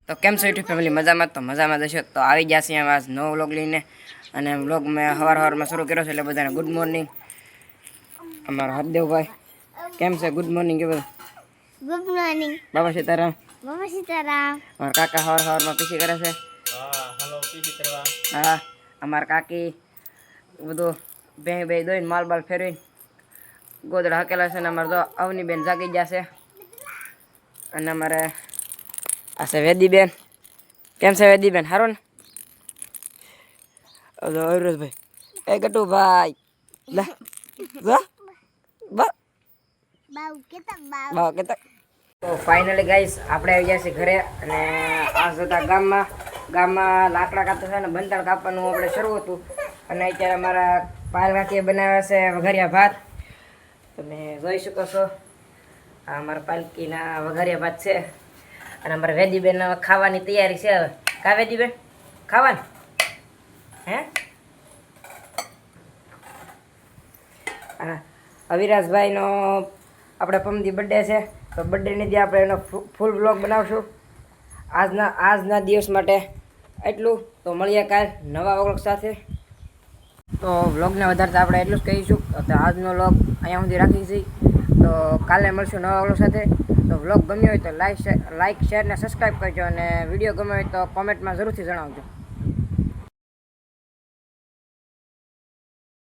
તો કેમ છો યુટ્યુબ ફેમિલી? મજામાં? તો મજામાં જશો તો આવી જશે આજ નવો વ્લોગ લઈને. અને વ્લોગ મેં સવારમાં શરૂ કર્યો છે એટલે બધાને ગુડ મોર્નિંગ. અમારા હરદેવભાઈ કેમ છે? ગુડ મોર્નિંગ કે બધું? ગુડ મોર્નિંગ બાબા સીતારામ. બાબા સીતારામ. અમારા કાકા સવારમાં પીસી કરે છે. હા, અમારા કાકી બધું બે દોઈને માલ બાલ ફેરવીને ગોદડા હકેલા છે. અને અમારે તો અવની બેન જાગી ગયા છે. અને અમારે આ છે વેદી બેન. કેમ છે વેદી બેન? સારું ને? અવિરોજભાઈ એ ગટુ ભાઈ તો ફાઇનલી ગાઈસ આપણે આવી ગયા છીએ ઘરે. અને આ જતા ગામમાં લાકડા કાપતા છે ને બંધાણ કાપવાનું આપણે શરૂ હતું. અને અત્યારે અમારા પાયલ કાકીએ બનાવ્યા છે વઘારિયા ભાત. તમે જોઈ શકો છો આ અમારા પાલકીના વઘારિયા ભાત છે. અને અમારે વેદીબેન ખાવાની તૈયારી છે. હવે કા વેદીબેન ખાવાની હે? અવિરાજભાઈનો આપણે પમદી બર્થડે છે. તો બર્થડેની જે આપણે એનો ફૂલ વ્લોગ બનાવશું. આજના દિવસ માટે એટલું. તો મળીએ કાલ નવા વ્લોગ સાથે. તો વ્લોગને વધારતા આપણે એટલું જ કહીશું. તો આજનો વ્લોગ અહીંયા સુધી રાખી છીએ. તો કાલે મળશું નવા વ્લોગ સાથે. તો વ્લોગ ગમ્યો હોય તો લાઈક શેર ને સબસ્ક્રાઈબ કરજો. અને વિડીયો ગમ્યો હોય તો કોમેન્ટમાં જરૂરથી જણાવજો.